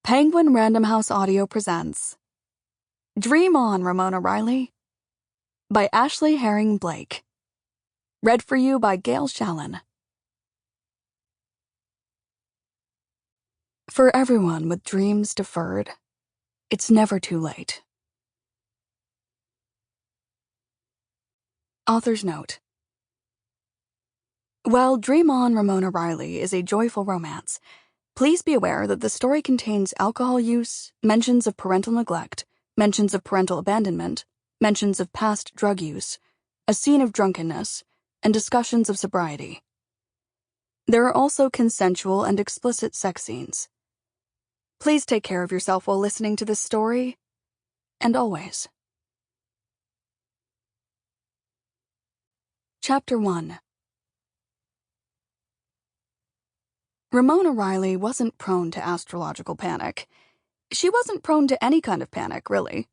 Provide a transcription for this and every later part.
Penguin Random House Audio presents Dream On, Ramona Riley by Ashley Herring Blake. Read for you by Gail Shalan. For everyone with dreams deferred, it's never too late. Author's note. While Dream On, Ramona Riley is a joyful romance, please be aware that the story contains alcohol use, mentions of parental neglect, mentions of parental abandonment, mentions of past drug use, a scene of drunkenness, and discussions of sobriety. There are also consensual and explicit sex scenes. Please take care of yourself while listening to this story, and always. Chapter 1. Ramona Riley wasn't prone to astrological panic. She wasn't prone to any kind of panic, really.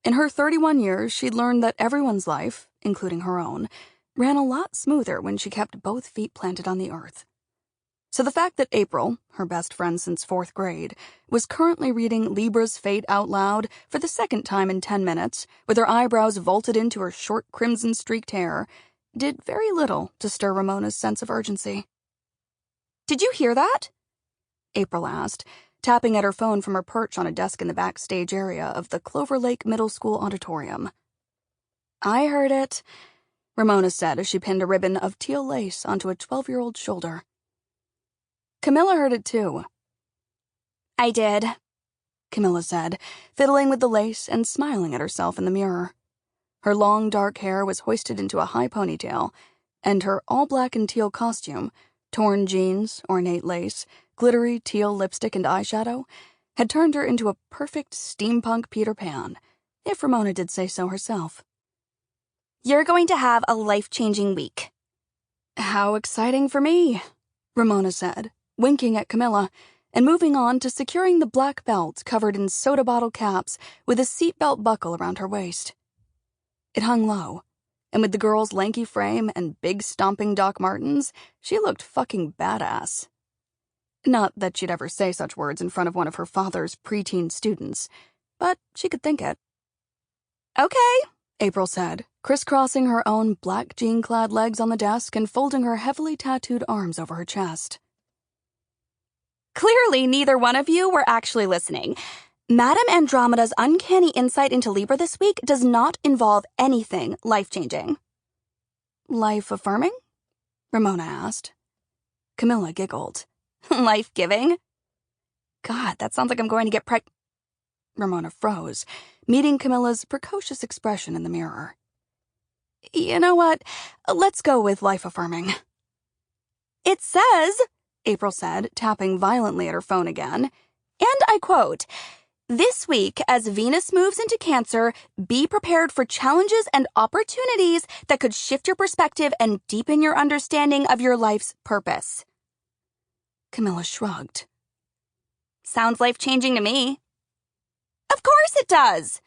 In her 31 years, she'd learned that everyone's life, including her own, ran a lot smoother when she kept both feet planted on the earth. So the fact that April, her best friend since 4th grade, was currently reading Libra's fate out loud for the second time in 10 minutes, with her eyebrows vaulted into her short crimson-streaked hair, did very little to stir Ramona's sense of urgency. "Did you hear that?" April asked, tapping at her phone from her perch on a desk in the backstage area of the Clover Lake Middle School auditorium. "I heard it," Ramona said as she pinned a ribbon of teal lace onto a 12-year-old's shoulder. Camilla heard it too. "I did," Camilla said, fiddling with the lace and smiling at herself in the mirror. Her long, dark hair was hoisted into a high ponytail, and her all-black and teal costume, torn jeans, ornate lace, glittery teal lipstick and eyeshadow, had turned her into a perfect steampunk Peter Pan, if Ramona did say so herself. "You're going to have a life-changing week." "How exciting for me," Ramona said, winking at Camilla, and moving on to securing the black belt covered in soda bottle caps with a seatbelt buckle around her waist. It hung low, and with the girl's lanky frame and big stomping Doc Martens, she looked fucking badass. Not that she'd ever say such words in front of one of her father's preteen students, but she could think it. "Okay," April said, crisscrossing her own black jean-clad legs on the desk and folding her heavily tattooed arms over her chest. "Clearly, neither one of you were actually listening. Madame Andromeda's uncanny insight into Libra this week does not involve anything life-changing." "Life-affirming?" Ramona asked. Camilla giggled. "Life-giving?" "God, that sounds like I'm going to get Ramona froze, meeting Camilla's precocious expression in the mirror. "You know what? Let's go with life-affirming." "It says," April said, tapping violently at her phone again, and I quote, "This week, as Venus moves into Cancer, be prepared for challenges and opportunities that could shift your perspective and deepen your understanding of your life's purpose." Camilla shrugged. "Sounds life-changing to me." "Of course it does,"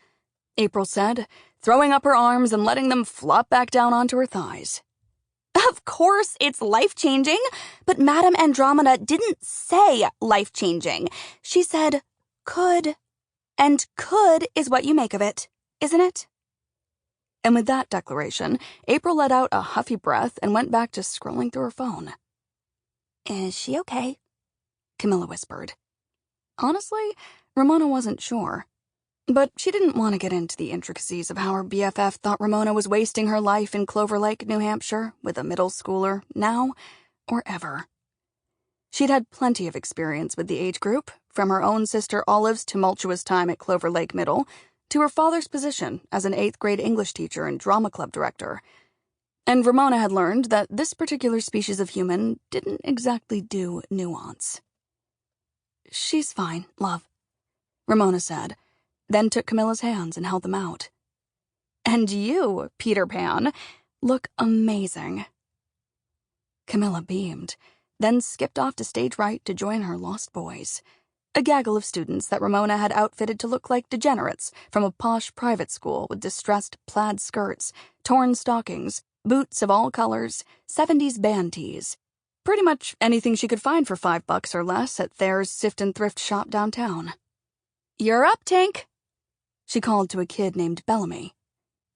April said, throwing up her arms and letting them flop back down onto her thighs. "Of course it's life-changing, but Madame Andromeda didn't say life-changing. She said could. And could is what you make of it, isn't it?" And with that declaration, April let out a huffy breath and went back to scrolling through her phone. "Is she okay?" Camilla whispered. Honestly, Ramona wasn't sure. But she didn't want to get into the intricacies of how her BFF thought Ramona was wasting her life in Clover Lake, New Hampshire, with a middle schooler, now or ever. She'd had plenty of experience with the age group, from her own sister Olive's tumultuous time at Clover Lake Middle to her father's position as an 8th-grade English teacher and drama club director. And Ramona had learned that this particular species of human didn't exactly do nuance. "She's fine, love," Ramona said, then took Camilla's hands and held them out. "And you, Peter Pan, look amazing." Camilla beamed, then skipped off to stage right to join her lost boys, a gaggle of students that Ramona had outfitted to look like degenerates from a posh private school with distressed plaid skirts, torn stockings, boots of all colors, 70s band tees, Pretty much anything she could find for $5 or less at Thayer's Sift and Thrift shop downtown. "You're up, Tank," she called to a kid named Bellamy.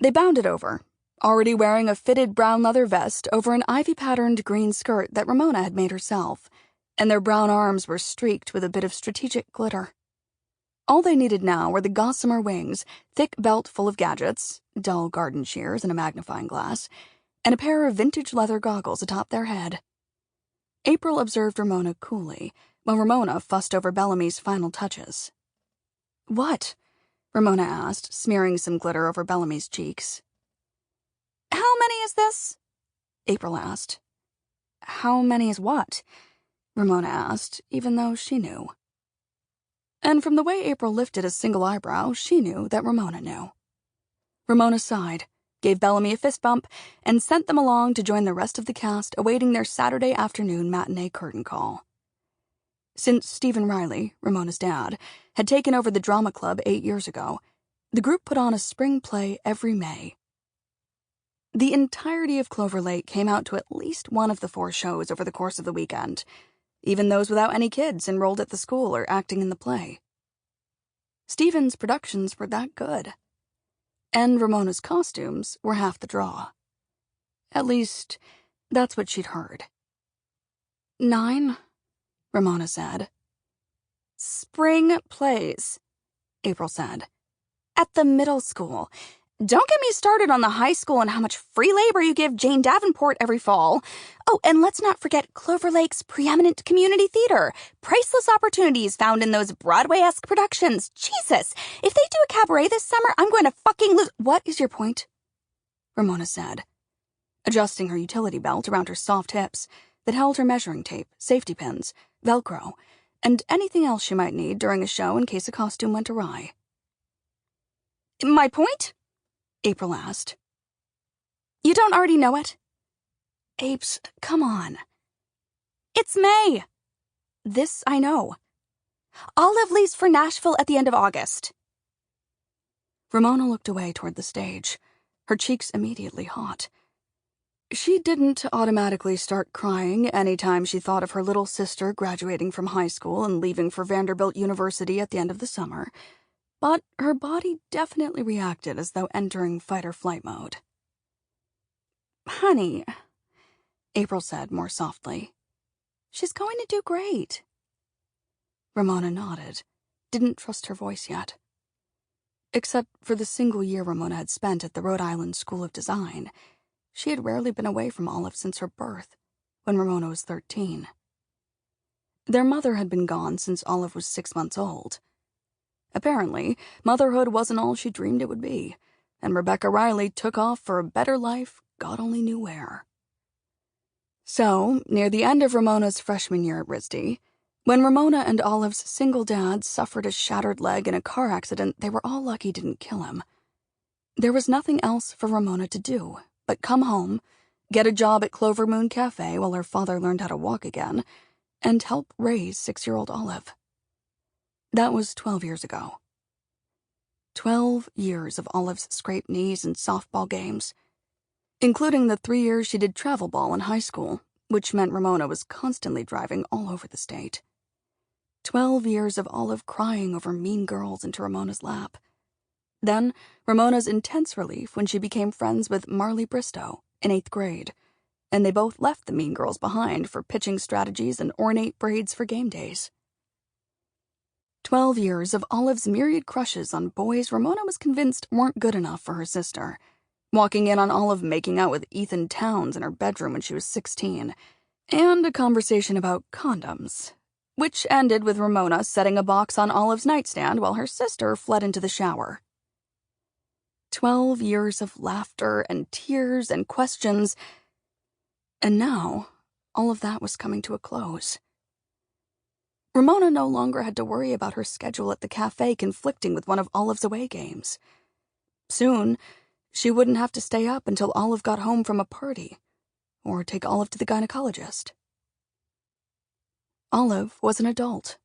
They bounded over, already wearing a fitted brown leather vest over an ivy-patterned green skirt that Ramona had made herself, and their brown arms were streaked with a bit of strategic glitter. All they needed now were the gossamer wings, thick belt full of gadgets, dull garden shears and a magnifying glass, and a pair of vintage leather goggles atop their head. April observed Ramona coolly, while Ramona fussed over Bellamy's final touches. "What?" Ramona asked, smearing some glitter over Bellamy's cheeks. "How many is this?" April asked. "How many is what?" Ramona asked, even though she knew. And from the way April lifted a single eyebrow, she knew that Ramona knew. Ramona sighed, gave Bellamy a fist bump, and sent them along to join the rest of the cast awaiting their Saturday afternoon matinee curtain call. Since Stephen Riley, Ramona's dad, had taken over the drama club 8 years ago, the group put on a spring play every May. The entirety of Clover Lake came out to at least one of the 4 shows over the course of the weekend, even those without any kids enrolled at the school or acting in the play. Stephen's productions were that good. And Ramona's costumes were half the draw. At least, that's what she'd heard. 9, Ramona said. "Spring plays," April said. "At the middle school. Don't get me started on the high school and how much free labor you give Jane Davenport every fall. Oh, and let's not forget Clover Lake's preeminent community theater. Priceless opportunities found in those Broadway-esque productions. Jesus, if they do a cabaret this summer, I'm going to fucking lose—" "What is your point?" Ramona said, adjusting her utility belt around her soft hips that held her measuring tape, safety pins, Velcro, and anything else she might need during a show in case a costume went awry. "My point?" April asked. "You don't already know it?" "Apes, come on." "It's May." "This I know." "Olive leaves for Nashville at the end of August." Ramona looked away toward the stage, her cheeks immediately hot. She didn't automatically start crying any time she thought of her little sister graduating from high school and leaving for Vanderbilt University at the end of the summer, but her body definitely reacted as though entering fight-or-flight mode. "Honey," April said more softly, "she's going to do great." Ramona nodded, didn't trust her voice yet. Except for the single year Ramona had spent at the Rhode Island School of Design, she had rarely been away from Olive since her birth, when Ramona was 13. Their mother had been gone since Olive was 6 months old. Apparently, motherhood wasn't all she dreamed it would be, and Rebecca Riley took off for a better life, God only knew where. So, near the end of Ramona's freshman year at RISD, when Ramona and Olive's single dad suffered a shattered leg in a car accident they were all lucky didn't kill him, there was nothing else for Ramona to do but come home, get a job at Clover Moon Café while her father learned how to walk again, and help raise 6-year-old Olive. That was 12 years ago. 12 years of Olive's scraped knees and softball games, including the 3 years she did travel ball in high school, which meant Ramona was constantly driving all over the state. 12 years of Olive crying over mean girls into Ramona's lap. Then, Ramona's intense relief when she became friends with Marley Bristow in 8th grade, and they both left the mean girls behind for pitching strategies and ornate braids for game days. 12 years of Olive's myriad crushes on boys Ramona was convinced weren't good enough for her sister, walking in on Olive making out with Ethan Towns in her bedroom when she was 16, and a conversation about condoms, which ended with Ramona setting a box on Olive's nightstand while her sister fled into the shower. 12 years of laughter and tears and questions, and now all of that was coming to a close. Ramona no longer had to worry about her schedule at the cafe conflicting with one of Olive's away games. Soon, she wouldn't have to stay up until Olive got home from a party, or take Olive to the gynecologist. Olive was an adult.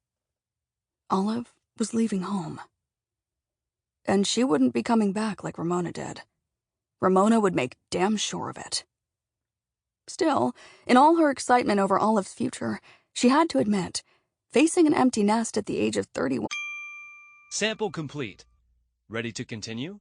Olive was leaving home. And she wouldn't be coming back like Ramona did. Ramona would make damn sure of it. Still, in all her excitement over Olive's future, she had to admit, facing an empty nest at the age of 31. Sample complete. Ready to continue?